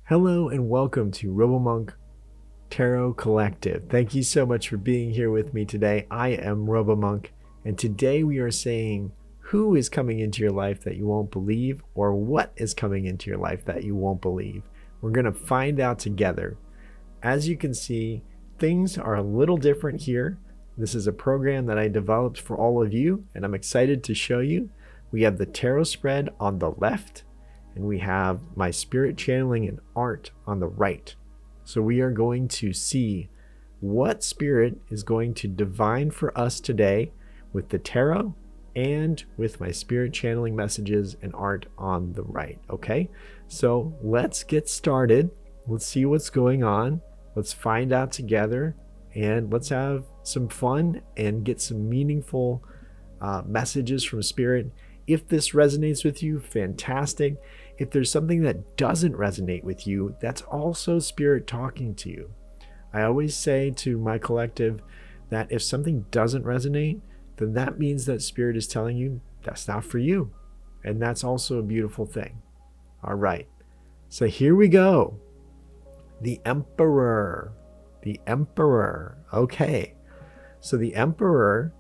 Hello and welcome to RoboMonk Tarot Collective. Thank you so much for being here with me today. I am RoboMonk, and today we are saying who is coming into your life that you won't believe, or what is coming into your life that you won't believe. We're going to find out together. As you can see, things are a little different here. This is a program that I developed for all of you, and I'm excited to show you. We have the tarot spread on the left, and we have my spirit channeling and art on the right. So we are going to see what spirit is going to divine for us today with the tarot and with my spirit channeling messages and art on the right. Okay, so let's get started. Let's see what's going on. Let's find out together, and let's have some fun and get some meaningful messages from spirit. If this resonates with you, fantastic. If there's something that doesn't resonate with you, that's also spirit talking to you. I always say to my collective that if something doesn't resonate, then that means that spirit is telling you that's not for you. And that's also a beautiful thing. All right. So here we go. The Emperor. The Emperor. Okay. So the Emperor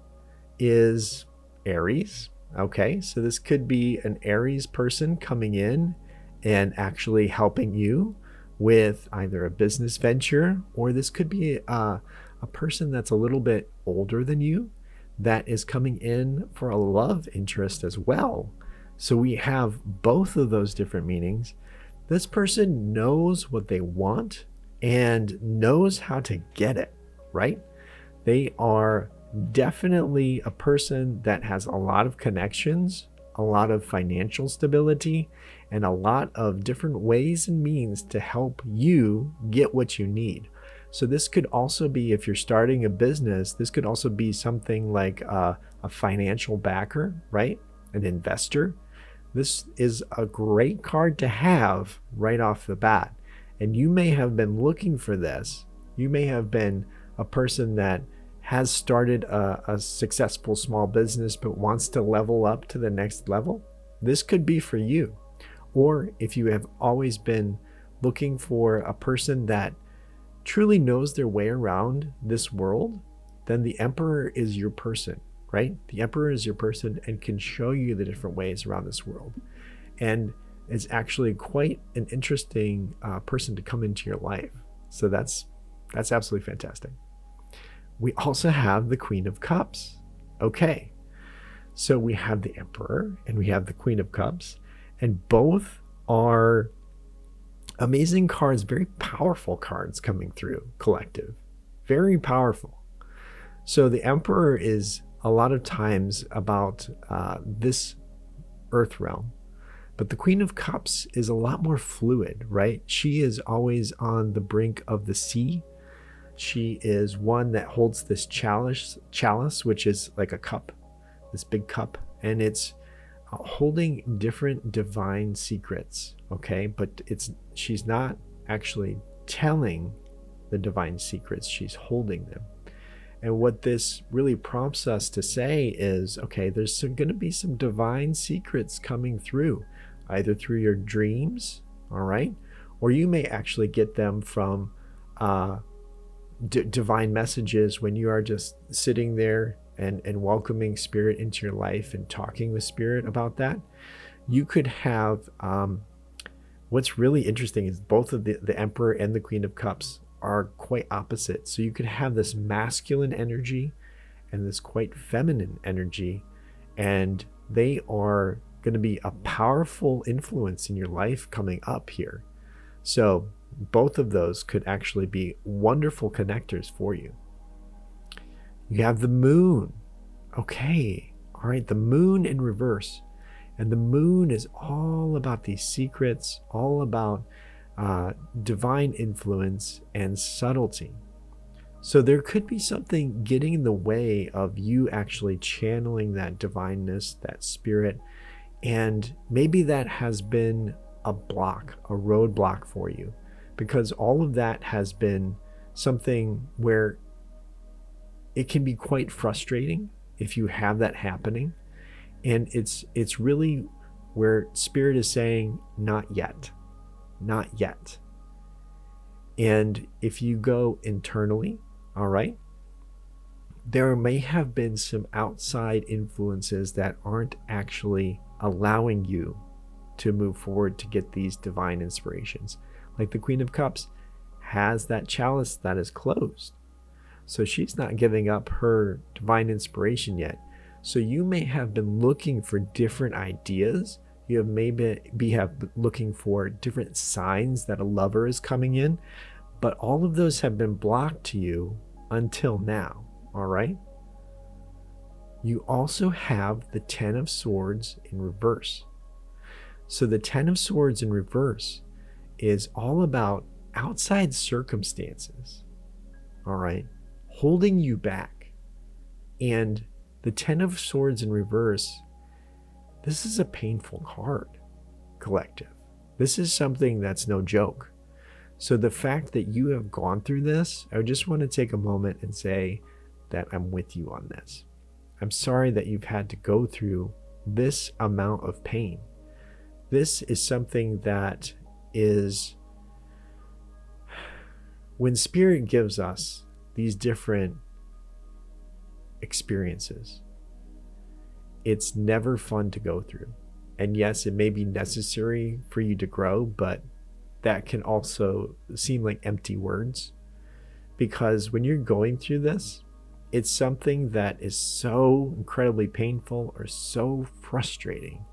is Aries. Okay, so this could be an Aries person coming in and actually helping you with either a business venture, or this could be a person that's a little bit older than you that is coming in for a love interest as well. So we have both of those different meanings. This person knows what they want and knows how to get it, right? They are definitely a person that has a lot of connections, a lot of financial stability, and a lot of different ways and means to help you get what you need. So this could also be, if you're starting a business, this could also be something like a financial backer, right? An investor. This is a great card to have right off the bat. And you may have been looking for this. You may have been a person that has started a successful small business but wants to level up to the next level. This could be for you. Or if you have always been looking for a person that truly knows their way around this world, then the Emperor is your person, right? The Emperor is your person and can show you the different ways around this world. And it's actually quite an interesting person to come into your life. So that's absolutely fantastic. We also have the Queen of Cups. Okay, so we have the Emperor and we have the Queen of Cups, and both are amazing cards, very powerful cards coming through collective. Very powerful. So the Emperor is a lot of times about this earth realm, but the Queen of Cups is a lot more fluid, right? She is always on the brink of the sea. She is one that holds this chalice, which is like a cup, this big cup, and it's holding different divine secrets, okay? But she's not actually telling the divine secrets, she's holding them. And what this really prompts us to say is, okay, there's going to be some divine secrets coming through, either through your dreams, all right? Or you may actually get them from divine messages when you are just sitting there and welcoming spirit into your life and talking with spirit about that. You could have what's really interesting is both of the Emperor and the Queen of Cups are quite opposite. So you could have this masculine energy and this quite feminine energy, and they are going to be a powerful influence in your life coming up here. So both of those could actually be wonderful connectors for you. You have the Moon. Okay, all right, the Moon in reverse. And the Moon is all about these secrets, all about divine influence and subtlety. So there could be something getting in the way of you actually channeling that divineness, that spirit, and maybe that has been a block, a roadblock for you, because all of that has been something where it can be quite frustrating if you have that happening. And it's really where spirit is saying, not yet, not yet. And if you go internally, all right, there may have been some outside influences that aren't actually allowing you to move forward to get these divine inspirations. Like the Queen of Cups has that chalice that is closed. So she's not giving up her divine inspiration yet. So you may have been looking for different ideas. You have maybe looking for different signs that a lover is coming in, but all of those have been blocked to you until now, all right? You also have the Ten of Swords in reverse. So the Ten of Swords in reverse is all about outside circumstances, all right, holding you back. And the Ten of Swords in reverse, this is a painful card, collective. This is something that's no joke. So the fact that you have gone through this, I just want to take a moment and say that I'm with you on this. I'm sorry that you've had to go through this amount of pain. This is something that is, when Spirit gives us these different experiences, it's never fun to go through. And yes, it may be necessary for you to grow, but that can also seem like empty words, because when you're going through this, it's something that is so incredibly painful or so frustrating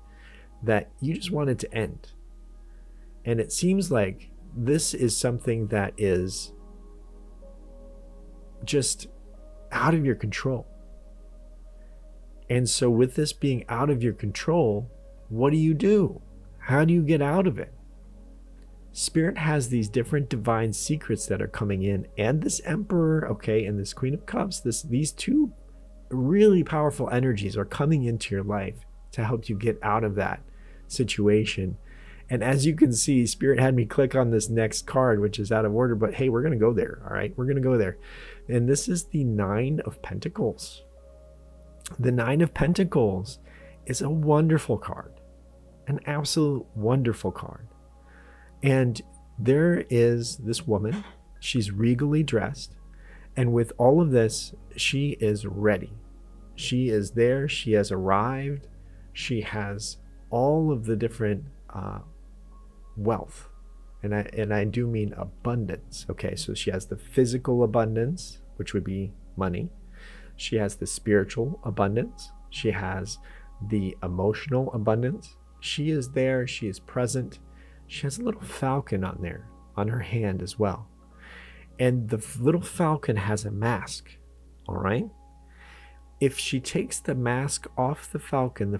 that you just want it to end. And it seems like this is something that is just out of your control. And so with this being out of your control, what do? How do you get out of it? Spirit has these different divine secrets that are coming in, and this Emperor, okay, and this Queen of Cups, these two really powerful energies are coming into your life to help you get out of that situation. And as you can see, Spirit had me click on this next card, which is out of order, but hey, we're going to go there, all right? We're going to go there. And this is the Nine of Pentacles. The Nine of Pentacles is a wonderful card, an absolute wonderful card. And there is this woman, she's regally dressed, and with all of this, she is ready. She is there, she has arrived, she has all of the different wealth, and I do mean abundance. Okay, so she has the physical abundance, which would be money. She has the spiritual abundance. She has the emotional abundance. She is there, she is present. She has a little falcon on there, on her hand as well. And the little falcon has a mask, all right? If she takes the mask off the falcon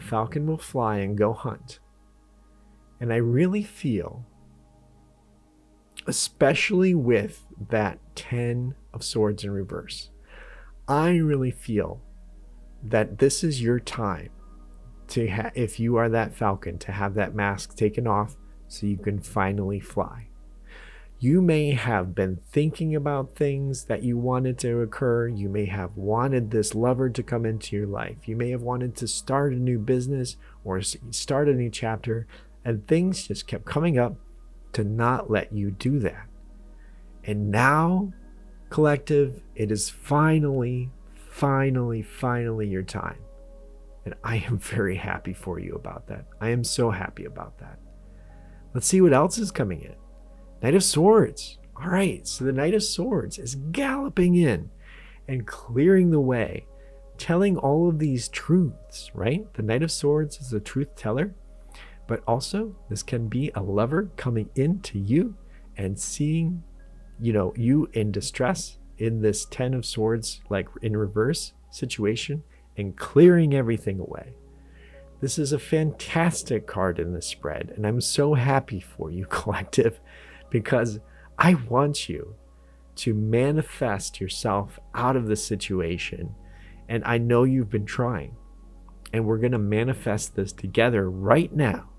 will fly and go hunt. And I really feel, especially with that 10 of Swords in reverse, I really feel that this is your time to if you are that falcon, to have that mask taken off so you can finally fly. You may have been thinking about things that you wanted to occur. You may have wanted this lover to come into your life. You may have wanted to start a new business or start a new chapter, and things just kept coming up to not let you do that. And now, collective, it is finally your time. And I am very happy for you about that. I am so happy about that. Let's see what else is coming in. Knight of Swords. All right, so the Knight of Swords is galloping in and clearing the way, telling all of these truths, right? The Knight of Swords is a truth teller, but also this can be a lover coming into you and seeing, you in distress in this 10 of Swords, like in reverse situation, and clearing everything away. This is a fantastic card in the spread, and I'm so happy for you, collective, because I want you to manifest yourself out of the situation. And I know you've been trying, and we're going to manifest this together right now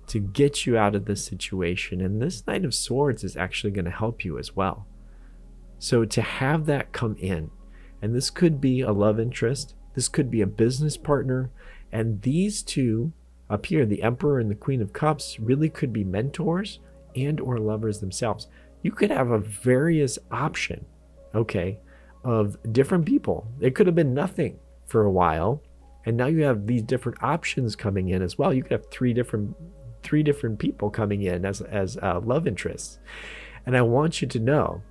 to get you out of this situation. And this Knight of Swords is actually going to help you as well. So to have that come in, and this could be a love interest, this could be a business partner, and these two up here, the Emperor and the Queen of Cups, really could be mentors and or lovers themselves. you could have a various option, okay, of different people. It could have been nothing for a while, and now you have these different options coming in as well. You could have three different people coming in as love interests. And I want you to know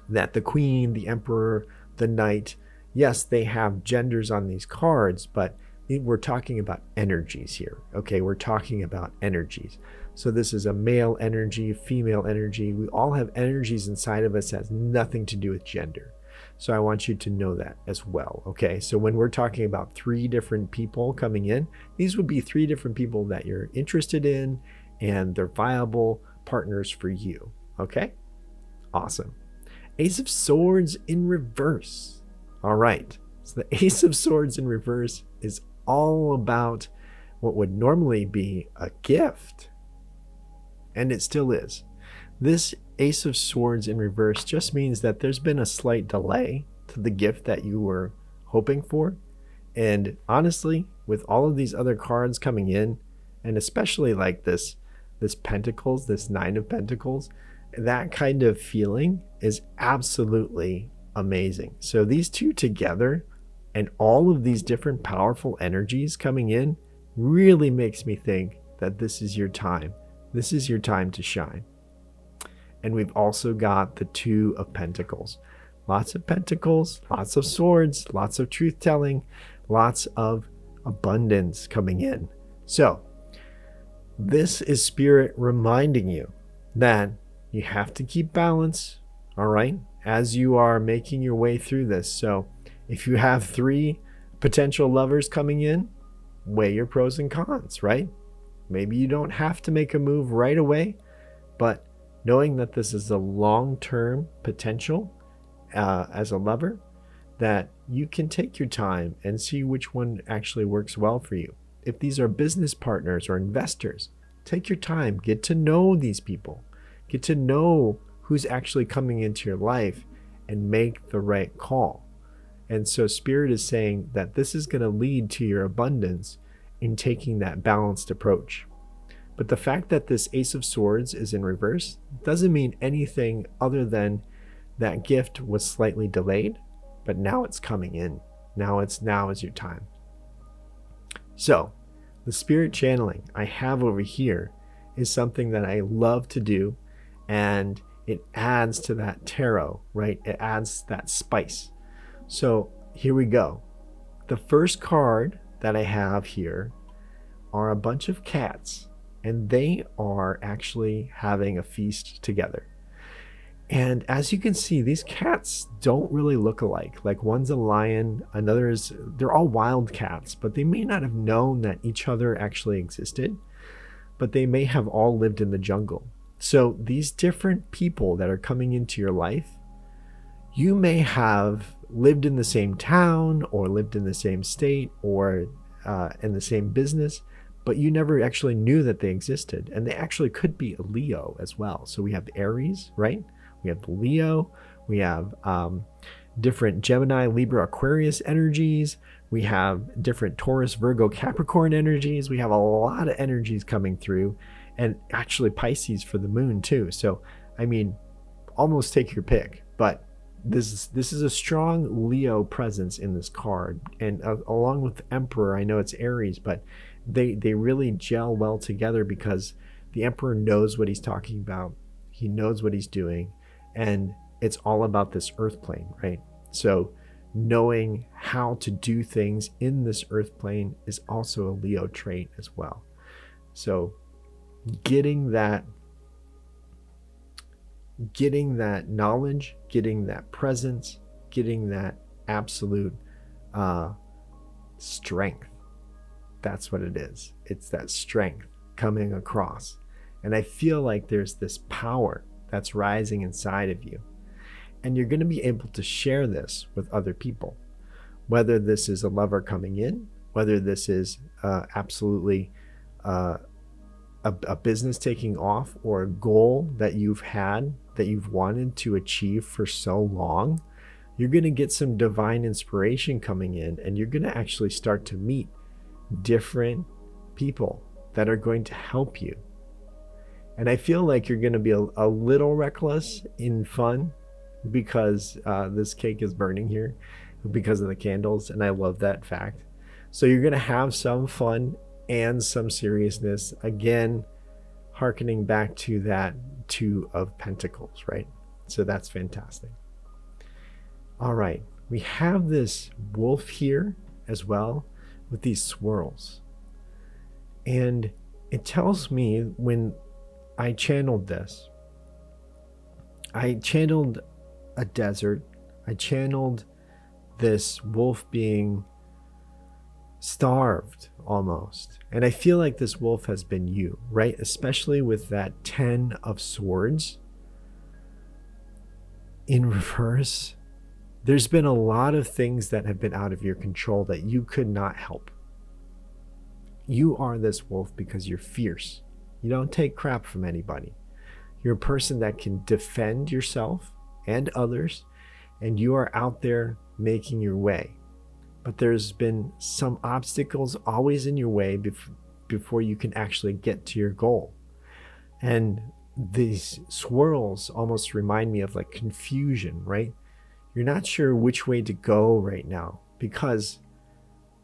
that the queen, the emperor, the knight, yes, they have genders on these cards, but we're talking about energies here. Okay, we're talking about energies. So this is a male energy, female energy. We all have energies inside of us that has nothing to do with gender. So I want you to know that as well. Okay, so when we're talking about three different people coming in, these would be three different people that you're interested in, and they're viable partners for you. Okay, awesome. Ace of Swords in reverse. All right, so the Ace of Swords in reverse is all about what would normally be a gift, and it still is. This Ace of Swords in reverse just means that there's been a slight delay to the gift that you were hoping for. And honestly, with all of these other cards coming in, and especially like this Pentacles, this Nine of Pentacles, that kind of feeling is absolutely amazing. So these two together and all of these different powerful energies coming in really makes me think that this is your time. This is your time to shine. And we've also got the Two of Pentacles. Lots of pentacles, lots of swords, lots of truth telling, lots of abundance coming in. So this is Spirit reminding you that you have to keep balance, all right, as you are making your way through this. So if you have three potential lovers coming in, weigh your pros and cons, right? Maybe you don't have to make a move right away, but knowing that this is a long-term potential as a lover, that you can take your time and see which one actually works well for you. If these are business partners or investors, take your time, get to know these people, get to know who's actually coming into your life and make the right call. And so Spirit is saying that this is going to lead to your abundance in taking that balanced approach. But the fact that this Ace of Swords is in reverse doesn't mean anything other than that gift was slightly delayed, but now it's coming in. Now is your time. So the Spirit channeling I have over here is something that I love to do, and it adds to that tarot, right? It adds that spice. So here we go. The first card that I have here are a bunch of cats, and they are actually having a feast together. And as you can see, these cats don't really look alike. Like one's a lion, another is, they're all wild cats, but they may not have known that each other actually existed, but they may have all lived in the jungle. So these different people that are coming into your life, you may have lived in the same town or lived in the same state or in the same business, but you never actually knew that they existed. And they actually could be a Leo as well. So we have Aries, right? We have the Leo, we have different Gemini, Libra, Aquarius energies. We have different Taurus, Virgo, Capricorn energies. We have a lot of energies coming through, and actually Pisces for the moon too. So, I mean, almost take your pick, but this is a strong Leo presence in this card. And along with the Emperor, I know it's Aries, but they really gel well together because the Emperor knows what he's talking about. He knows what he's doing. And it's all about this earth plane, right? So knowing how to do things in this earth plane is also a Leo trait as well. So getting that knowledge, getting that presence, getting that absolute strength. That's what it is. It's that strength coming across. And I feel like there's this power that's rising inside of you. And you're going to be able to share this with other people. Whether this is a lover coming in, whether this is absolutely a business taking off, or a goal that you've had, that you've wanted to achieve for so long, you're going to get some divine inspiration coming in, and you're going to actually start to meet different people that are going to help you. And I feel like you're going to be a little reckless in fun because this cake is burning here because of the candles. And I love that fact. So you're going to have some fun and some seriousness. Again, hearkening back to that Two of Pentacles, right? So that's fantastic. All right. We have this wolf here as well with these swirls. And it tells me when I channeled this, I channeled a desert. I channeled this wolf being starved almost. And I feel like this wolf has been you, right? Especially with that 10 of Swords in reverse. There's been a lot of things that have been out of your control that you could not help. You are this wolf because you're fierce. You don't take crap from anybody. You're a person that can defend yourself and others, and you are out there making your way. But there's been some obstacles always in your way before you can actually get to your goal. And these swirls almost remind me of like confusion, right? You're not sure which way to go right now because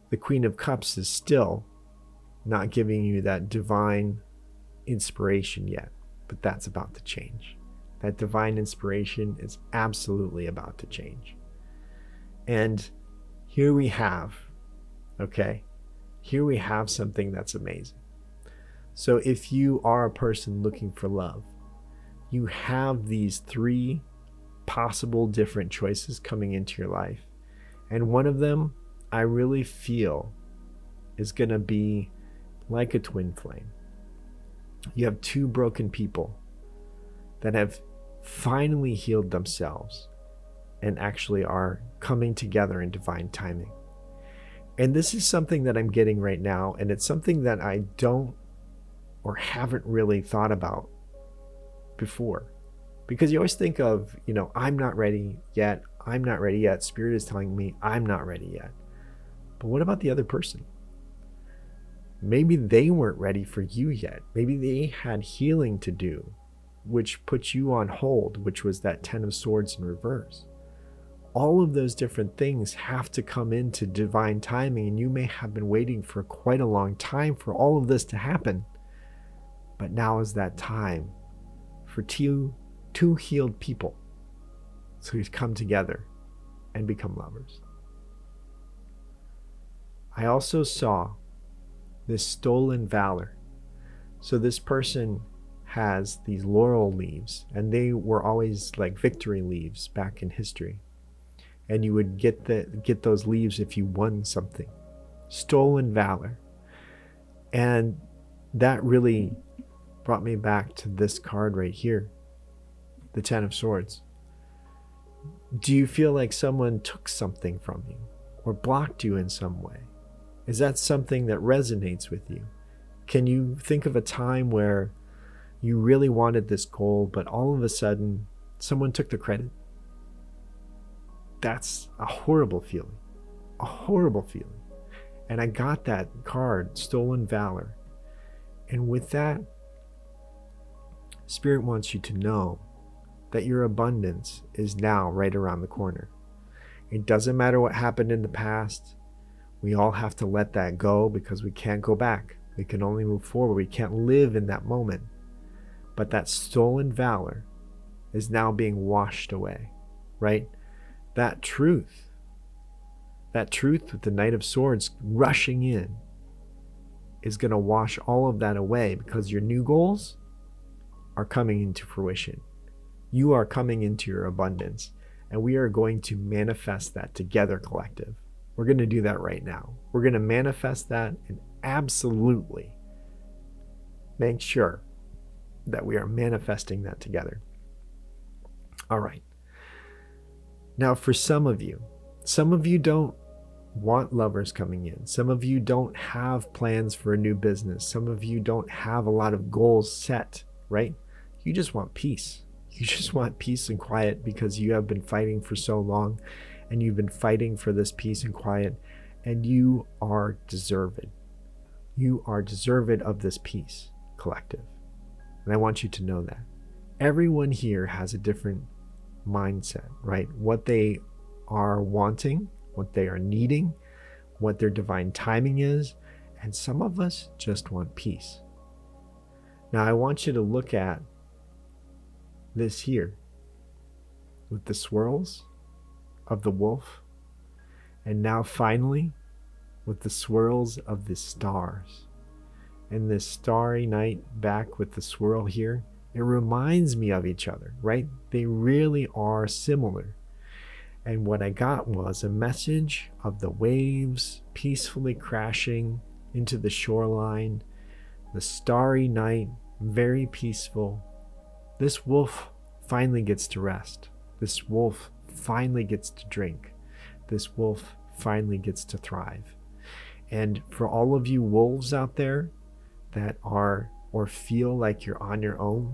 the Queen of Cups is still not giving you that divine inspiration yet, but that's about to change. That divine inspiration is absolutely about to change. And here we have, here we have something that's amazing. So if you are a person looking for love, you have these 3 possible different choices coming into your life. And one of them I really feel is going to be like a twin flame. You have 2 broken people that have finally healed themselves and actually are coming together in divine timing. And this is something that I'm getting right now, and it's something that I don't or haven't really thought about before. Because you always think of, I'm not ready yet. I'm not ready yet. Spirit is telling me I'm not ready yet. But what about the other person? Maybe they weren't ready for you yet. Maybe they had healing to do, which puts you on hold, which was that 10 of Swords in reverse. All of those different things have to come into divine timing, and you may have been waiting for quite a long time for all of this to happen. But now is that time for two healed people to come together and become lovers. I also saw this stolen valor. So this person has these laurel leaves, and they were always like victory leaves back in history. And you would get those leaves if you won something. Stolen valor. And that really brought me back to this card right here, the 10 of Swords. Do you feel like someone took something from you or blocked you in some way? Is that something that resonates with you? Can you think of a time where you really wanted this goal, but all of a sudden someone took the credit? That's a horrible feeling. A horrible feeling. And I got that card, Stolen Valor. And with that, Spirit wants you to know that your abundance is now right around the corner. It doesn't matter what happened in the past. We all have to let that go because we can't go back. We can only move forward. We can't live in that moment. But that stolen valor is now being washed away, right? That truth with the Knight of Swords rushing in is going to wash all of that away because your new goals are coming into fruition. You are coming into your abundance, and we are going to manifest that together, collective. We're going to do that right now. We're going to manifest that and absolutely make sure that we are manifesting that together. All right. Now, for some of you don't want lovers coming in. Some of you don't have plans for a new business. Some of you don't have a lot of goals set, right? You just want peace. You just want peace and quiet because you have been fighting for so long, and you've been fighting for this peace and quiet, and you are deserved. You are deserved of this peace, collective. And I want you to know that. Everyone here has a different mindset, right? What they are wanting, what they are needing, what their divine timing is. And some of us just want peace. Now, I want you to look at this here with the swirls of the wolf, and now finally with the swirls of the stars. And this starry night back with the swirl here, it reminds me of each other, right? They really are similar. And what I got was a message of the waves peacefully crashing into the shoreline, the starry night, very peaceful. This wolf finally gets to rest. This wolf finally gets to drink. This wolf finally gets to thrive. And for all of you wolves out there that are or feel like you're on your own,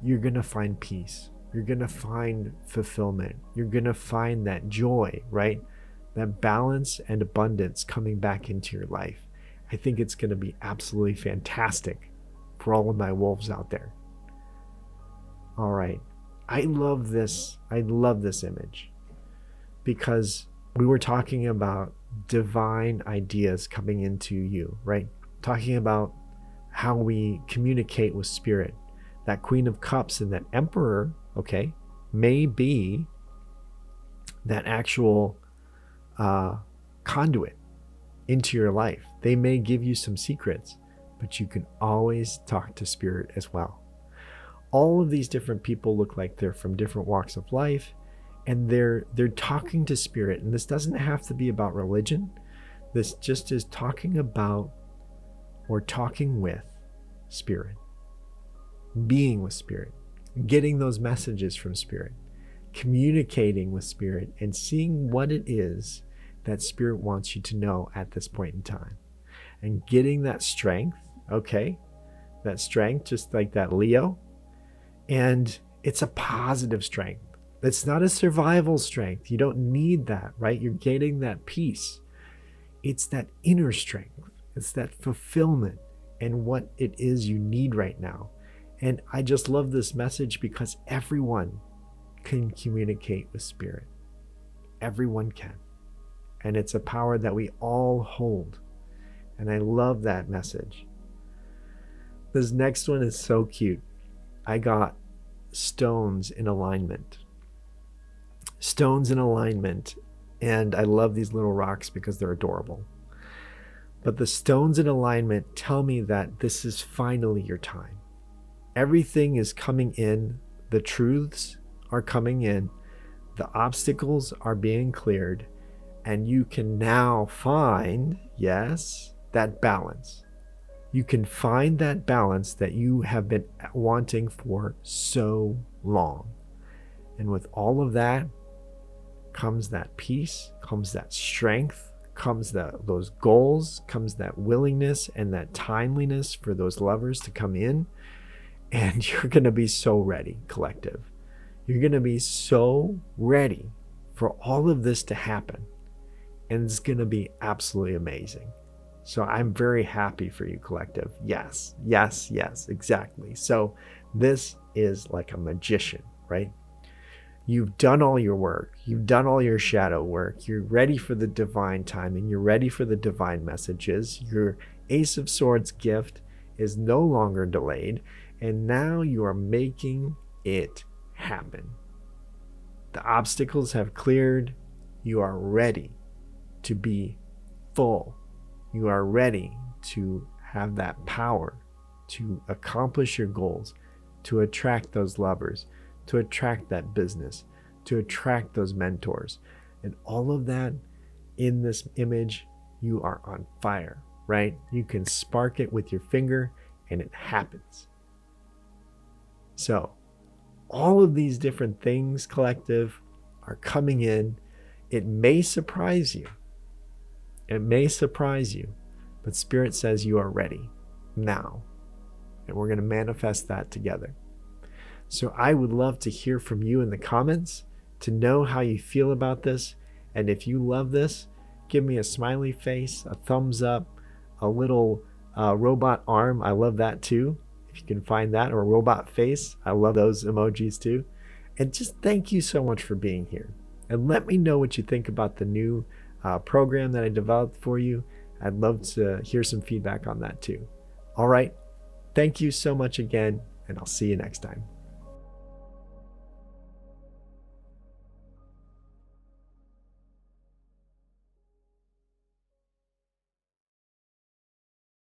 you're going to find peace. You're going to find fulfillment. You're going to find that joy, right? That balance and abundance coming back into your life. I think it's going to be absolutely fantastic for all of my wolves out there. All right. I love this. I love this image because we were talking about divine ideas coming into you, right? Talking about how we communicate with spirit. That Queen of Cups and that Emperor, okay, may be that actual conduit into your life. They may give you some secrets, but you can always talk to spirit as well. All of these different people look like they're from different walks of life, and they're talking to spirit. And this doesn't have to be about religion. This just is talking about or talking with spirit, being with spirit, getting those messages from spirit, communicating with spirit, and seeing what it is that spirit wants you to know at this point in time, and getting that strength, okay, that strength, just like that Leo. And it's a positive strength. It's not a survival strength. You don't need that, right? You're getting that peace. It's that inner strength. It's that fulfillment and what it is you need right now. And I just love this message because everyone can communicate with spirit. Everyone can. And it's a power that we all hold. And I love that message. This next one is so cute. I got stones in alignment. Stones in alignment. And I love these little rocks because they're adorable. But the stones in alignment tell me that this is finally your time. Everything is coming in. The truths are coming in. The obstacles are being cleared. And you can now find, yes, that balance. You can find that balance that you have been wanting for so long. And with all of that comes that peace, comes that strength, comes those goals, comes that willingness and that timeliness for those lovers to come in. And you're going to be so ready, collective. You're going to be so ready for all of this to happen. And it's going to be absolutely amazing. So I'm very happy for you, collective. Yes, yes, yes, exactly. So this is like a magician, right? You've done all your work. You've done all your shadow work. You're ready for the divine timing. You're ready for the divine messages. Your Ace of Swords gift is no longer delayed. And now you are making it happen. The obstacles have cleared. You are ready to be full. You are ready to have that power to accomplish your goals, to attract those lovers, to attract that business, to attract those mentors. And all of that in this image, you are on fire, right? You can spark it with your finger and it happens. So all of these different things, collective, are coming in. It may surprise you. It may surprise you, but Spirit says you are ready now. And we're going to manifest that together. So I would love to hear from you in the comments to know how you feel about this. And if you love this, give me a smiley face, a thumbs up, a little robot arm. I love that too. if you can find that, or robot face. I love those emojis too. And just thank you so much for being here. And let me know what you think about the new program that I developed for you. I'd love to hear some feedback on that too. All right. Thank you so much again, and I'll see you next time.